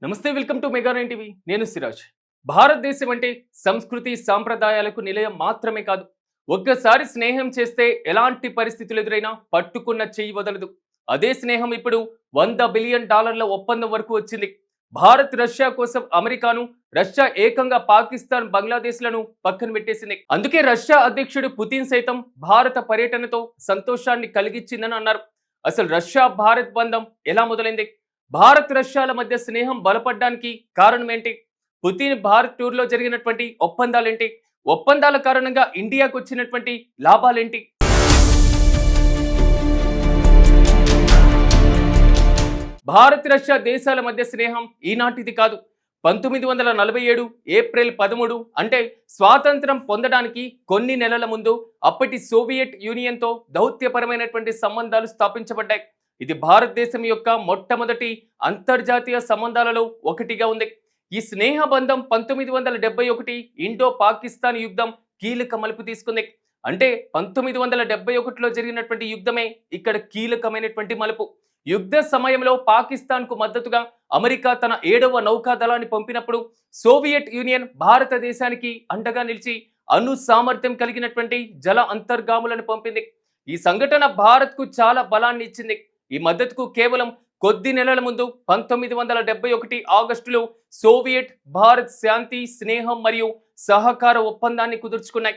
నమస్తే, welcome to mega nine TV. నేను సిరాజ్. భారతదేశం అంటే సంస్కృతి సాంప్రదాయాలకు నిలయం మాత్రమే కాదు. ఒక్కసారి స్నేహం చేస్తే ఎలాంటి పరిస్థితులు ఎదురైనా పట్టుకున్న చెయ్యి వదలదు. అదే స్నేహం ఇప్పుడు $100 బిలియన్ ఒప్పందం వరకు వచ్చింది. భారత్ రష్యా కోసం అమెరికాను, రష్యా ఏకంగా పాకిస్తాన్, బంగ్లాదేశ్లను పక్కన పెట్టేసింది. అందుకే రష్యా అధ్యక్షుడు పుతిన్ సైతం భారత పర్యటనతో సంతోషాన్ని కలిగించిందని అన్నారు. అసలు రష్యా భారత్ బంధం ఎలా మొదలైంది? భారత్ రష్యాల మధ్య స్నేహం బలపడడానికి కారణం ఏంటి? పుతిన్ భారత్ టూర్ లో జరిగినటువంటి ఒప్పందాలేంటి? ఒప్పందాల కారణంగా ఇండియాకు వచ్చినటువంటి లాభాలేంటి? భారత్ రష్యా దేశాల మధ్య స్నేహం ఈనాటిది కాదు. 1947 ఏప్రిల్ 13 అంటే స్వాతంత్రం పొందడానికి కొన్ని నెలల ముందు అప్పటి సోవియట్ యూనియన్తో దౌత్యపరమైనటువంటి సంబంధాలు స్థాపించబడ్డాయి. ఇది భారతదేశం యొక్క మొట్టమొదటి అంతర్జాతీయ సంబంధాలలో ఒకటిగా ఉంది. ఈ స్నేహ బంధం 1971 ఇండో పాకిస్తాన్ యుద్ధం కీలక మలుపు తీసుకుంది. అంటే 1971లో జరిగినటువంటి యుద్ధమే ఇక్కడ కీలకమైనటువంటి మలుపు. యుద్ధ సమయంలో పాకిస్తాన్ కు మద్దతుగా అమెరికా తన 7వ నౌకా దళాన్ని పంపినప్పుడు సోవియట్ యూనియన్ భారతదేశానికి అండగా నిలిచి అణు సామర్థ్యం కలిగినటువంటి జల అంతర్గాములను పంపింది. ఈ సంఘటన భారత్ కు చాలా బలాన్ని ఇచ్చింది. ఈ మద్దతుకు కేవలం కొద్ది నెలల ముందు 1971 ఆగస్టులో సోవియట్ భారత్ శాంతి, స్నేహం మరియు సహకార ఒప్పందాన్ని కుదుర్చుకున్నాయి.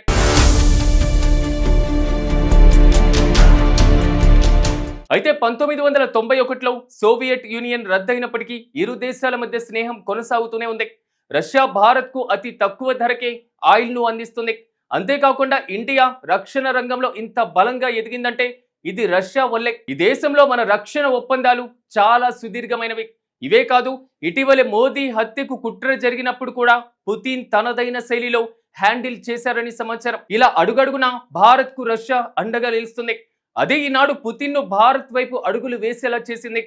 అయితే 1991లో సోవియట్ యూనియన్ రద్దయినప్పటికీ ఇరు దేశాల మధ్య స్నేహం కొనసాగుతూనే ఉంది. రష్యా భారత్ కు అతి తక్కువ ధరకే ఆయిల్ ను అందిస్తుంది. అంతేకాకుండా ఇండియా రక్షణ రంగంలో ఇంత బలంగా ఎదిగిందంటే ఇది రష్యా వల్లే. ఈ దేశంలో మన రక్షణ ఒప్పందాలు చాలా సుదీర్ఘమైనవి. ఇవే కాదు, ఇటీవలే మోదీ హత్యకు కుట్ర జరిగినప్పుడు కూడా పుతిన్ తనదైన శైలిలో హ్యాండిల్ చేశారని సమాచారం. ఇలా అడుగడుగునా భారత్ కు రష్యా అండగా నిలుస్తుంది. అదే ఈనాడు పుతిన్ ను భారత్ వైపు అడుగులు వేసేలా చేసింది.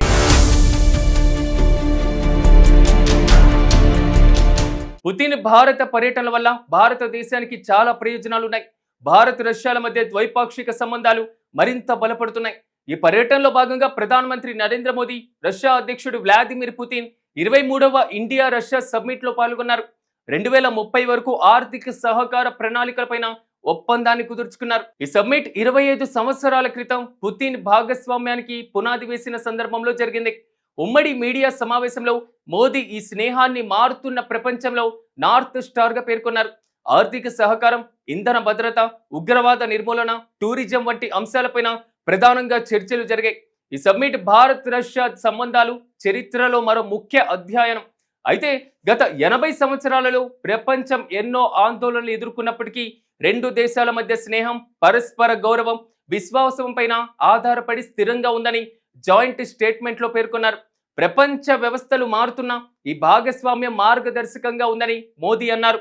పుతిన్ భారత పర్యటనల వల్ల భారతదేశానికి చాలా ప్రయోజనాలున్నాయి. భారత్ రష్యాల మధ్య ద్వైపాక్షిక సంబంధాలు మరింత బలపడుతున్నాయి. ఈ పర్యటనలో భాగంగా ప్రధానమంత్రి నరేంద్ర మోదీ, రష్యా అధ్యక్షుడు వ్లాదిమిర్ పుతిన్ 23వ ఇండియా రష్యా సమ్మిట్ లో పాల్గొన్నారు. 2030 వరకు ఆర్థిక సహకార ప్రణాళికలపైన ఒప్పందాన్ని కుదుర్చుకున్నారు. ఈ సమ్మిట్ 25 సంవత్సరాల క్రితం పుతిన్ భాగస్వామ్యానికి పునాది వేసిన సందర్భంలో జరిగింది. ఉమ్మడి మీడియా సమావేశంలో మోదీ ఈ స్నేహాన్ని మారుతున్న ప్రపంచంలో నార్త్ స్టార్ గా పేర్కొన్నారు. ఆర్థిక సహకారం, ఇంధన భద్రత, ఉగ్రవాద నిర్మూలన, టూరిజం వంటి అంశాలపైన ప్రధానంగా చర్చలు జరిగాయి. ఈ సమ్మిట్ భారత్ రష్యా సంబంధాలు చరిత్రలో మరో ముఖ్య అధ్యయనం. అయితే గత 80 సంవత్సరాలలో ప్రపంచం ఎన్నో ఆందోళనలు ఎదుర్కొన్నప్పటికీ రెండు దేశాల మధ్య స్నేహం, పరస్పర గౌరవం, విశ్వాసం పైన ఆధారపడి స్థిరంగా ఉందని జాయింట్ స్టేట్మెంట్ లో పేర్కొన్నారు. ప్రపంచ వ్యవస్థలు మారుతున్నా ఈ భాగస్వామ్యం మార్గదర్శకంగా ఉందని మోదీ అన్నారు.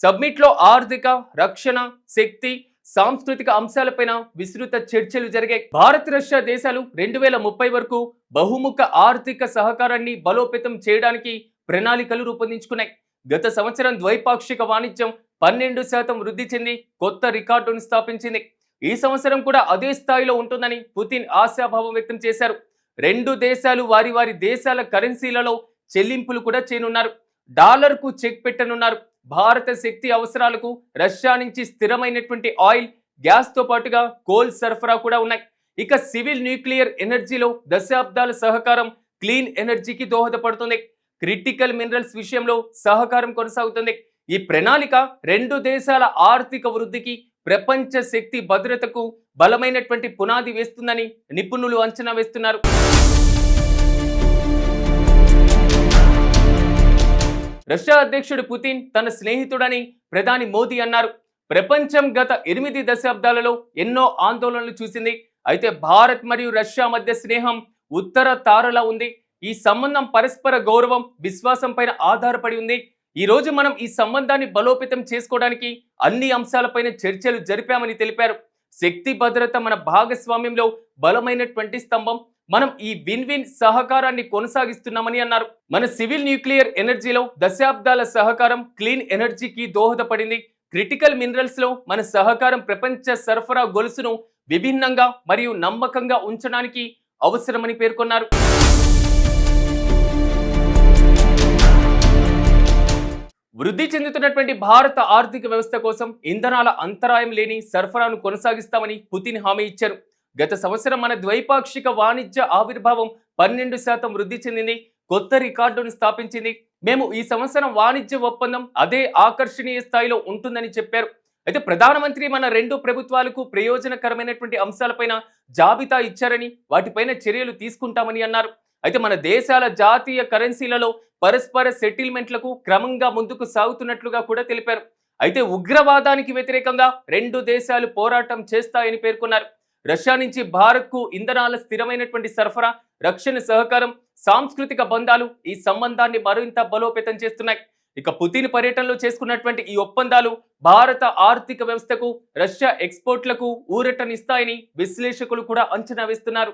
సబ్మిట్ లో ఆర్థిక, రక్షణ, శక్తి, సాంస్కృతిక అంశాలపైన విస్తృత చర్చలు జరిగాయి. భారత్ రష్యా దేశాలు 2030 వరకు బహుముఖ ఆర్థిక సహకారాన్ని బలోపేతం చేయడానికి ప్రణాళికలు రూపొందించుకున్నాయి. గత సంవత్సరం ద్వైపాక్షిక వాణిజ్యం 12% వృద్ధి చెంది కొత్త రికార్డును స్థాపించింది. ఈ సంవత్సరం కూడా అదే స్థాయిలో ఉంటుందని పుతిన్ ఆశాభావం వ్యక్తం చేశారు. రెండు దేశాలు వారి వారి దేశాల కరెన్సీలలో చెల్లింపులు కూడా చేయనున్నారు. డాలర్ కు చెక్ పెట్టనున్నారు. భారత శక్తి అవసరాలకు రష్యా నుంచి స్థిరమైనటువంటి ఆయిల్, గ్యాస్ తో పాటుగా కోల్ సరఫరా కూడా ఉన్నాయి. ఇక సివిల్ న్యూక్లియర్ ఎనర్జీలో దశాబ్దాల సహకారం క్లీన్ ఎనర్జీకి దోహదపడుతుంది. క్రిటికల్ మినరల్స్ విషయంలో సహకారం కొనసాగుతుంది. ఈ ప్రణాళిక రెండు దేశాల ఆర్థిక వృద్ధికి, ప్రపంచ శక్తి భద్రతకు బలమైనటువంటి పునాది వేస్తుందని నిపుణులు అంచనా వేస్తున్నారు. రష్యా అధ్యక్షుడు పుతిన్ తన స్నేహితుడని ప్రధాని మోదీ అన్నారు. ప్రపంచం గత 8 దశాబ్దాలలో ఎన్నో ఆందోళనలు చూసింది. అయితే భారత్ మరియు రష్యా మధ్య స్నేహం ఉత్తర తారలా ఉంది. ఈ సంబంధం పరస్పర గౌరవం, విశ్వాసం పైన ఆధారపడి ఉంది. ఈ రోజు మనం ఈ సంబంధాన్ని బలోపేతం చేసుకోవడానికి అన్ని అంశాలపైన చర్చలు జరిపామని తెలిపారు. శక్తి భద్రత మన భాగస్వామ్యంలో బలమైనటువంటి స్తంభం. మనం ఈ విన్ విన్ సహకారాన్ని కొనసాగిస్తున్నామని అన్నారు. మన సివిల్ న్యూక్లియర్ ఎనర్జీలో దశాబ్దాల సహకారం క్లీన్ ఎనర్జీకి దోహదపడింది. క్రిటికల్ మినరల్స్ లో మన సహకారం ప్రపంచ సరఫరా గొలుసును విభిన్నంగా మరియు నమ్మకంగా ఉంచడానికి అవసరమని పేర్కొన్నారు. వృద్ధి చెందుతున్నటువంటి భారత ఆర్థిక వ్యవస్థ కోసం ఇంధనాల అంతరాయం లేని సరఫరాను కొనసాగిస్తామని పుతిన్ హామీ ఇచ్చారు. గత సంవత్సరం మన ద్వైపాక్షిక వాణిజ్య ఆవిర్భావం 12% వృద్ధి చెందింది, కొత్త రికార్డును స్థాపించింది. మేము ఈ సంవత్సరం వాణిజ్య ఒప్పందం అదే ఆకర్షణీయ స్థాయిలో ఉంటుందని చెప్పారు. అయితే ప్రధానమంత్రి మన రెండు ప్రభుత్వాలకు ప్రయోజనకరమైనటువంటి అంశాలపైన జాబితా ఇచ్చారని, వాటిపైన చర్యలు తీసుకుంటామని అన్నారు. అయితే మన దేశాల జాతీయ కరెన్సీలలో పరస్పర సెటిల్మెంట్లకు క్రమంగా ముందుకు సాగుతున్నట్లుగా కూడా తెలిపారు. అయితే ఉగ్రవాదానికి వ్యతిరేకంగా రెండు దేశాలు పోరాటం చేస్తాయని పేర్కొన్నారు. రష్యా నుంచి భారత్కు ఇంధనాల స్థిరమైనటువంటి సరఫరా, రక్షణ సహకారం, సాంస్కృతిక బంధాలు ఈ సంబంధాన్ని మరింత బలోపేతం చేస్తున్నాయి. ఇక పుతిన్ పర్యటనలో చేసుకున్నటువంటి ఈ ఒప్పందాలు భారత ఆర్థిక వ్యవస్థకు, రష్యా ఎక్స్పోర్ట్లకు ఊరటనిస్తాయని విశ్లేషకులు కూడా అంచనా వేస్తున్నారు.